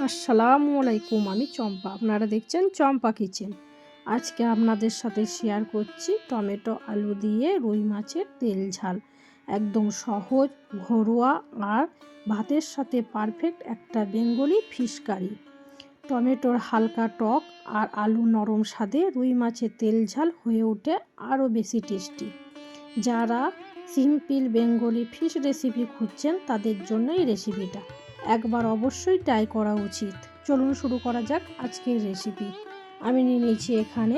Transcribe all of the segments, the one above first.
আসসালামু আলাইকুম, আমি চম্পা। আপনারা দেখছেন চম্পা কিচেন। আজকে আপনাদের সাথে শেয়ার করছি টমেটো আলু দিয়ে রুই মাছের তেল ঝাল। একদম সহজ, ঘরোয়া আর ভাতের সাথে পারফেক্ট একটা বেঙ্গলি ফিশ কারি। টমেটোর হালকা টক আর আলু নরম স্বাদে রুই মাছের তেল ঝাল হয়ে ওঠে আরও বেশি টেস্টি। যারা সিম্পল বেঙ্গলি ফিশ রেসিপি খুঁজছেন তাদের জন্য এই রেসিপিটা একবার অবশ্যই ট্রাই করা উচিত। চলুন শুরু করা যাক আজকের রেসিপি। আমি নিয়ে নিয়েছি এখানে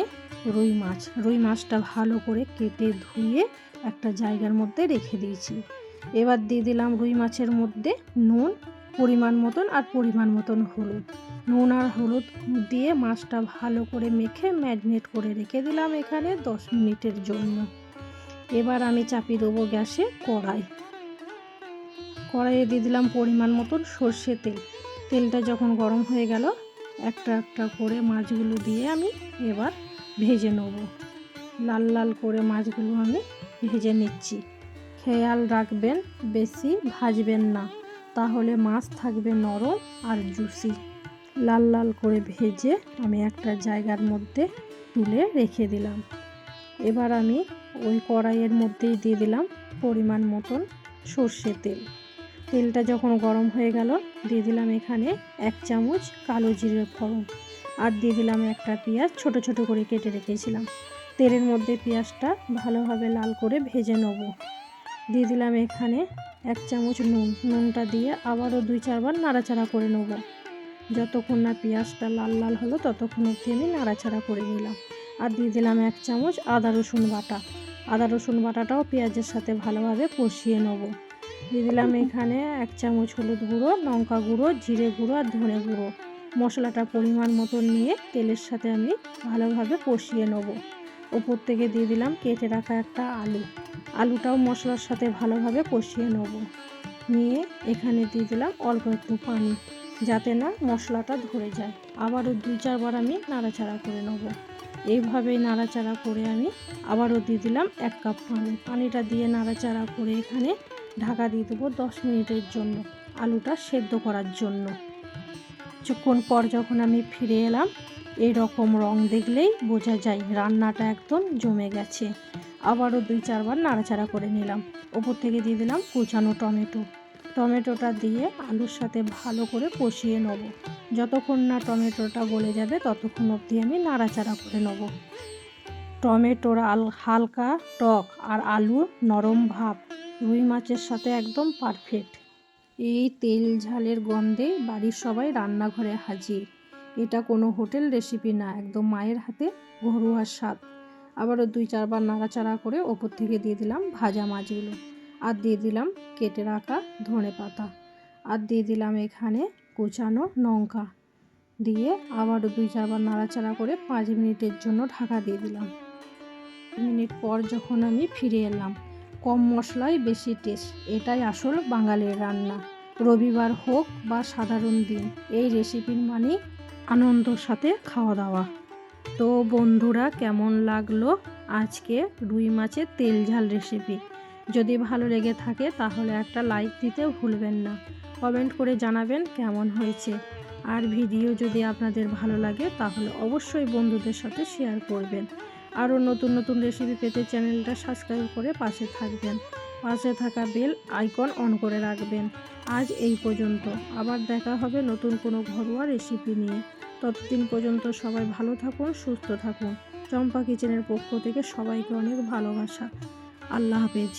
রুই মাছটা ভালো করে কেটে ধুয়ে একটা জায়গার মধ্যে রেখে দিয়েছি। এবার দিয়ে দিলাম রুই মাছের মধ্যে নুন পরিমাণ মতন হলুদ। নুন আর হলুদ দিয়ে মাছটা ভালো করে মেখে ম্যারিনেট করে রেখে দিলাম এখানে 10 মিনিটের জন্য। এবার আমি চাপিয়ে দেবো গ্যাসে কড়াইয়ে দিয়ে দিলাম পরিমাণ মতন সর্ষে তেল। তেলটা যখন গরম হয়ে গেল একটা একটা করে মাছগুলো দিয়ে আমি এবার ভেজে নেব। লাল লাল করে মাছগুলো আমি ভেজে নিচ্ছি। খেয়াল রাখবেন বেশি ভাজবেন না, তাহলে মাছ থাকবে নরম আর জুসি। লাল লাল করে ভেজে আমি একটা জায়গার মধ্যে তুলে রেখে দিলাম। এবার আমি ওই কড়াইয়ের মধ্যেই দিয়ে দিলাম পরিমাণ মতন সর্ষে তেল। তেলটা যখন গরম হয়ে গেল দিয়ে দিলাম এখানে 1 চামচ কালো জিরে ফোড়ন আর দিয়ে দিলাম একটা পেঁয়াজ ছোট ছোট করে কেটে রেখেছিলাম। তেলের মধ্যে পেঁয়াজটা ভালোভাবে লাল করে ভেজে নেব। দিয়ে দিলাম এখানে 1 চামচ নুনটা দিয়ে আবারও 2-4 বার নাড়াচাড়া করে নেব। যতক্ষণ না পেঁয়াজটা লাল লাল হলো ততক্ষণ অবধি আমি নাড়াচাড়া করে নিলাম। আর দিয়ে দিলাম 1 চামচ আদা রসুন বাটাটাও পেঁয়াজের সাথে ভালোভাবে কষিয়ে নেব। দিয়ে দিলাম এখানে 1 চামচ হলুদ গুঁড়ো, লঙ্কা গুঁড়ো, জিরে গুঁড়ো আর ধনে গুঁড়ো। মশলাটা পরিমাণ মতো নিয়ে তেলের সাথে আমি ভালোভাবে কষিয়ে নেব। ওপর থেকে দিয়ে দিলাম কেটে রাখা একটা আলুটাও মশলার সাথে ভালোভাবে কষিয়ে নেব। নিয়ে এখানে দিয়ে দিলাম অল্প একটু পানি, যাতে না মশলাটা ধরে যায়। আবারও 2-4 বার আমি নাড়াচাড়া করে নেব। এইভাবেই নাড়াচাড়া করে আমি আবারও দিয়ে দিলাম 1 কাপ পানিটা দিয়ে নাড়াচাড়া করে এখানে ঢাকা দিয়ে দেবো 10 মিনিটের জন্য আলুটা সেদ্ধ করার জন্য। কিছুক্ষণ পর যখন আমি ফিরে এলাম এই রকম রং দেখলেই বোঝা যায় রান্নাটা একদম জমে গেছে। আবারও 2-4 বার নাড়াচাড়া করে নিলাম। ওপর থেকে দিয়ে দিলাম কুচানো টমেটোটা দিয়ে আলুর সাথে ভালো করে কষিয়ে নেব। যতক্ষণ না টমেটোটা গলে যাবে ততক্ষণ অবধি আমি নাড়াচাড়া করে নেব। টমেটোর হালকা টক আর আলুর নরম ভাব রুই মাছের সাথে একদম পারফেক্ট। এই তেল ঝালের গন্ধে বাড়ির সবাই রান্নাঘরে হাজির। এটা কোনো হোটেল রেসিপি না, একদম মায়ের হাতে ঘরোয়া স্বাদ। আবারও 2-4 বার নাড়াচাড়া করে ওপর থেকে দিয়ে দিলাম ভাজা মাছগুলো আর দিয়ে দিলাম কেটে রাখা ধনেপাতা আর দিয়ে দিলাম এখানে কুচানো লঙ্কা দিয়ে আবারও 2-4 বার নাড়াচাড়া করে 5 মিনিটের জন্য ঢাকা দিয়ে দিলাম। মিনিট পর যখন আমি ফিরে এলাম, কম মশলায় বেশি টেস্ট, এটাই আসল বাঙালির রান্না। রবিবার হোক বা সাধারণ দিন, এই রেসিপির মানে আনন্দর সাথে খাওয়া দাওয়া। তো বন্ধুরা, কেমন লাগলো আজকে রুই মাছের তেল ঝাল রেসিপি? যদি ভালো লেগে থাকে তাহলে একটা লাইক দিতে ভুলবেন না। কমেন্ট করে জানাবেন কেমন হয়েছে। আর ভিডিও যদি আপনাদের ভালো লাগে তাহলে অবশ্যই বন্ধুদের সাথে শেয়ার করবেন। আরও নতুন নতুন রেসিপি পেতে চ্যানেলটা সাবস্ক্রাইব করে পাশে থাকবেন। পাশে থাকা বেল আইকন অন করে রাখবেন। আজ এই পর্যন্ত, আবার দেখা হবে নতুন কোনো ঘরোয়া রেসিপি নিয়ে। ততদিন পর্যন্ত সবাই ভালো থাকুন, সুস্থ থাকুন। চম্পা কিচেনের পক্ষ থেকে সবাইকে অনেক ভালোবাসা। আল্লাহ হাফেজ।